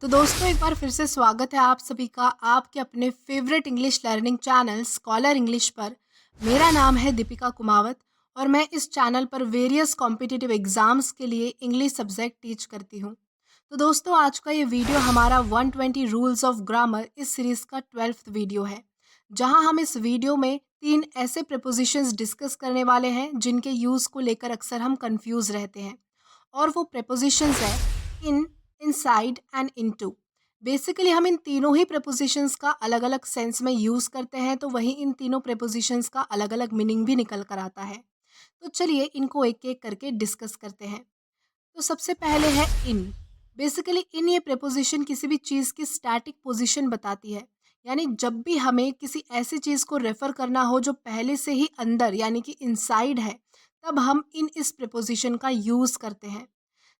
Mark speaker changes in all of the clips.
Speaker 1: तो दोस्तों एक बार फिर से स्वागत है आप सभी का आपके अपने favourite English learning channel scholar English पर। मेरा नाम है दीपिका कुमावत और मैं इस चैनल पर वेरियस कॉम्पिटिटिव एग्जाम्स के लिए इंग्लिश सब्जेक्ट टीच करती हूँ। तो दोस्तों आज का ये वीडियो हमारा 120 रूल्स ऑफ ग्रामर इस सीरीज़ का 12th वीडियो है, जहाँ हम इस वीडियो में 3 ऐसे प्रेपोजिशंस डिस्कस करने वाले हैं जिनके यूज़ को लेकर अक्सर हम कंफ्यूज रहते हैं। और वो प्रेपोजिशंस है इन, इनसाइड एंड इनटू। बेसिकली हम इन तीनों ही प्रेपोजिशंस का अलग अलग सेंस में यूज़ करते हैं, तो वहीं इन तीनों प्रेपोजिशंस का अलग अलग मीनिंग भी निकल कर आता है। तो चलिए इनको एक एक करके डिस्कस करते हैं। तो सबसे पहले है इन। बेसिकली इन ये प्रेपोजिशन किसी भी चीज़ की स्टैटिक पोजीशन बताती है, यानी जब भी हमें किसी ऐसी चीज़ को रेफर करना हो जो पहले से ही अंदर यानी कि इनसाइड है, तब हम इन इस प्रेपोजिशन का यूज़ करते हैं।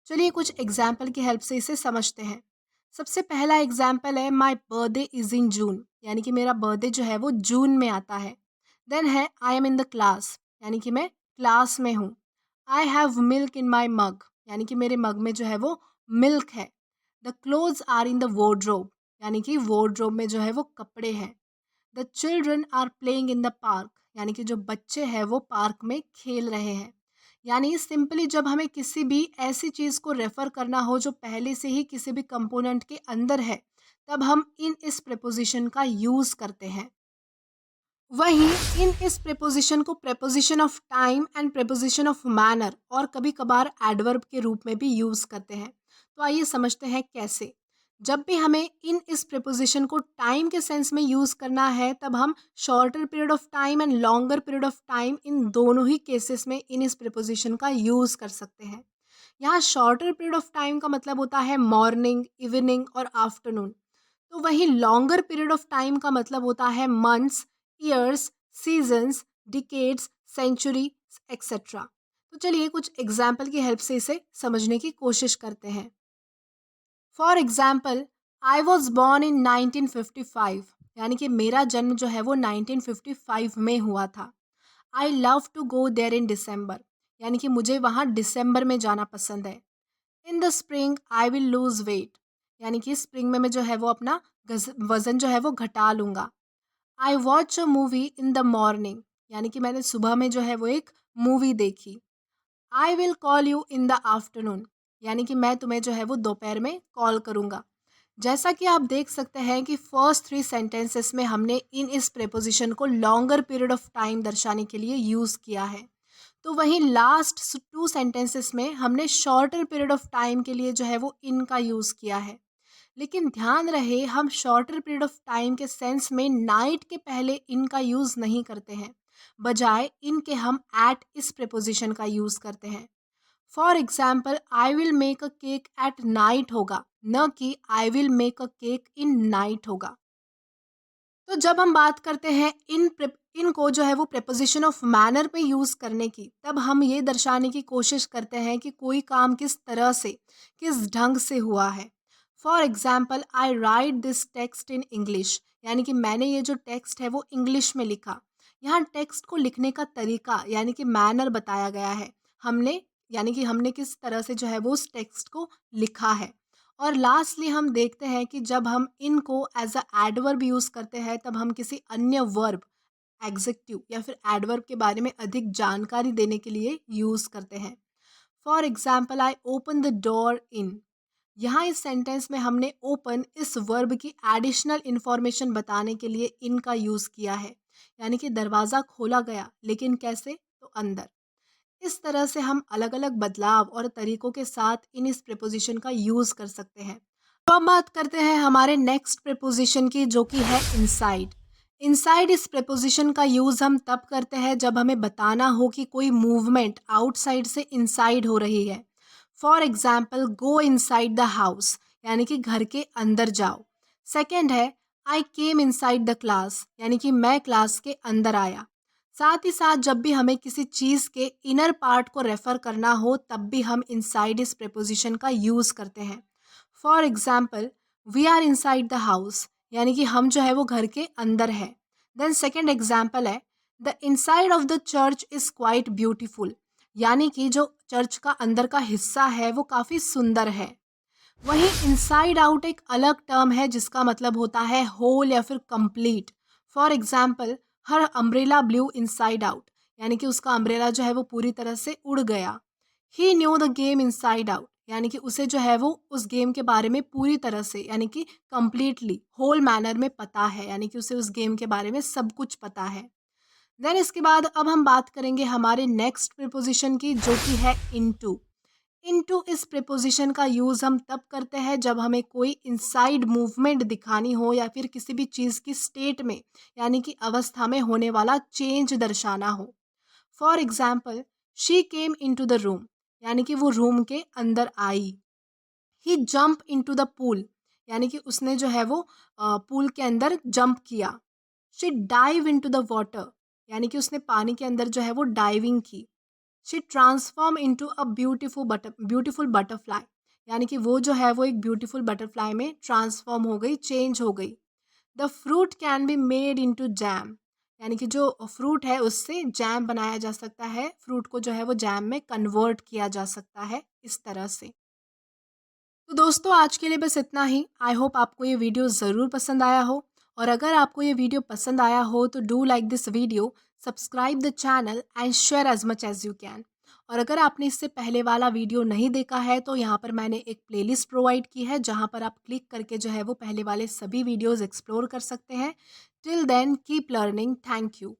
Speaker 1: चलिए कुछ एग्जाम्पल की हेल्प से इसे समझते हैं। सबसे पहला एग्जाम्पल है माई बर्थडे इज़ इन जून, यानी कि मेरा बर्थडे जो है वो जून में आता है। देन है I am in the class, यानी कि मैं क्लास में हूँ। आई हैव मिल्क इन माई मग, यानी कि मेरे मग में जो है वो मिल्क है। The clothes are in the wardrobe, यानी कि वॉर्डरोब में जो है वो कपड़े हैं। The children are playing in the park, यानी कि जो बच्चे हैं वो पार्क में खेल रहे हैं। यानी सिंपली जब हमें किसी भी ऐसी चीज़ को रेफर करना हो जो पहले से ही किसी भी कंपोनेंट के अंदर है, तब हम इन इस प्रेपोजिशन का यूज़ करते हैं। वहीं इन इस प्रेपोजिशन को preposition of time and preposition of manner और कभी कभार एडवर्ब के रूप में भी यूज़ करते हैं। तो आइए समझते हैं कैसे। जब भी हमें इन इस प्रेपोजिशन को टाइम के सेंस में यूज़ करना है, तब हम shorter period of time and longer period of time in दोनों ही केसेस में इन इस प्रेपोजिशन का यूज़ कर सकते हैं। यहाँ शॉर्टर पीरियड ऑफ टाइम का मतलब होता है मॉर्निंग, इवनिंग और आफ्टरनून। तो वहीं लॉन्गर पीरियड ऑफ टाइम का मतलब होता है months, years, seasons, decades, century etcetera. तो चलिए कुछ एग्जाम्पल की हेल्प से इसे समझने की कोशिश करते हैं। For example, I was born in 1955, यानी कि मेरा जन्म जो है वो 1955 में हुआ था। I love to go there in December, यानी कि मुझे वहाँ दिसंबर में जाना पसंद है। In the spring I will lose weight, यानी कि स्प्रिंग में मैं जो है वो अपना वज़न जो है वो घटा लूँगा। I watch a movie in the morning, यानी कि मैंने सुबह में जो है वो एक मूवी देखी। I will call you in the afternoon, यानी कि मैं तुम्हें जो है वो दोपहर में कॉल करूँगा। जैसा कि आप देख सकते हैं कि फर्स्ट 3 सेंटेंसेस में हमने इन इस प्रेपोजिशन को लॉन्गर पीरियड ऑफ टाइम दर्शाने के लिए यूज़ किया है। तो वहीं लास्ट 2 सेंटेंसेस में हमने शॉर्टर पीरियड ऑफ टाइम के लिए जो है वो इन का यूज़ किया है। लेकिन ध्यान रहे हम शॉर्टर पीरियड ऑफ टाइम के सेंस में नाइट के पहले इन का यूज़ नहीं करते हैं, बजाय इनके हम एट इस प्रेपोजिशन का यूज़ करते हैं। For example, I will make a cake at night होगा, न कि I will make a cake in night होगा। तो जब हम बात करते हैं इनको जो है वो प्रेपोजिशन ऑफ मैनर पे यूज़ करने की, तब हम ये दर्शाने की कोशिश करते हैं कि कोई काम किस तरह से, किस ढंग से हुआ है। For example, I right this text in English, यानी कि मैंने ये जो टेक्स्ट है वो इंग्लिश में लिखा। यहाँ टेक्स्ट को लिखने का तरीका यानी कि मैनर बताया गया है। हमने यानी कि हमने किस तरह से जो है वो उस टेक्स्ट को लिखा है। और लास्टली हम देखते हैं कि जब हम इनको एज अ एडवर्ब यूज़ करते हैं, तब हम किसी अन्य वर्ब, एग्जेक्टिव या फिर एडवर्ब के बारे में अधिक जानकारी देने के लिए यूज़ करते हैं। For example, I open the door in, यहाँ इस सेंटेंस में हमने ओपन इस वर्ब की एडिशनल इंफॉर्मेशन बताने के लिए इन का यूज़ किया है, यानी कि दरवाज़ा खोला गया, लेकिन कैसे, तो अंदर। इस तरह से हम अलग अलग बदलाव और तरीकों के साथ इन इस प्रेपोजिशन का यूज़ कर सकते हैं। तो अब बात करते हैं हमारे नेक्स्ट प्रेपोजिशन की, जो कि है इनसाइड। इनसाइड इस प्रेपोजिशन का यूज़ हम तब करते हैं जब हमें बताना हो कि कोई मूवमेंट आउटसाइड से इनसाइड हो रही है। For example, go inside the house, यानी कि घर के अंदर जाओ। सेकेंड है आई केम इनसाइड द क्लास, यानी कि मैं क्लास के अंदर आया। साथ ही साथ जब भी हमें किसी चीज़ के इनर पार्ट को रेफर करना हो, तब भी हम इनसाइड इस प्रेपोजिशन का यूज़ करते हैं। For example, we are inside the house, यानी कि हम जो है वो घर के अंदर है। देन सेकेंड एग्जाम्पल है the inside of the church is quite beautiful, यानी कि जो चर्च का अंदर का हिस्सा है वो काफ़ी सुंदर है। वहीं इनसाइड आउट एक अलग टर्म है जिसका मतलब होता है होल या फिर complete. For example, her umbrella blue inside out, यानी कि उसका अम्ब्रेला जो है वो पूरी तरह से उड़ गया। He knew the game inside out, यानी कि उसे जो है वो उस गेम के बारे में पूरी तरह से, यानी कि कंप्लीटली होल मैनर में पता है, यानी कि उसे उस गेम के बारे में सब कुछ पता है। देन इसके बाद अब हम बात करेंगे हमारे नेक्स्ट प्रिपोजिशन की, जो कि है इनटू। इनटू इस प्रिपोजिशन का यूज़ हम तब करते हैं जब हमें कोई इनसाइड मूवमेंट दिखानी हो या फिर किसी भी चीज़ की स्टेट में, यानी कि अवस्था में होने वाला चेंज दर्शाना हो। For example, she came into the room, यानी कि वो रूम के अंदर आई। ही जंप इनटू द पूल, यानी कि उसने जो है वो पूल के अंदर जंप किया। She dive into the water, यानी कि उसने पानी के अंदर जो है वो डाइविंग की। She transform into a beautiful butterfly, यानी कि वो जो है वो एक ब्यूटीफुल बटरफ्लाई में ट्रांसफॉर्म हो गई, चेंज हो गई। The fruit can be made into jam, यानी कि जो फ्रूट है उससे जैम बनाया जा सकता है, फ्रूट को जो है वो जैम में कन्वर्ट किया जा सकता है, इस तरह से। तो दोस्तों, आज के लिए बस इतना ही। आई होप आपको ये वीडियो ज़रूर पसंद आया हो, और अगर आपको ये वीडियो पसंद आया हो तो do like this video, subscribe the channel and share as much as you can. और अगर आपने इससे पहले वाला वीडियो नहीं देखा है तो यहाँ पर मैंने एक प्लेलिस्ट प्रोवाइड की है जहाँ पर आप क्लिक करके जो है वो पहले वाले सभी वीडियोज़ एक्सप्लोर कर सकते हैं। Till then keep learning. Thank you.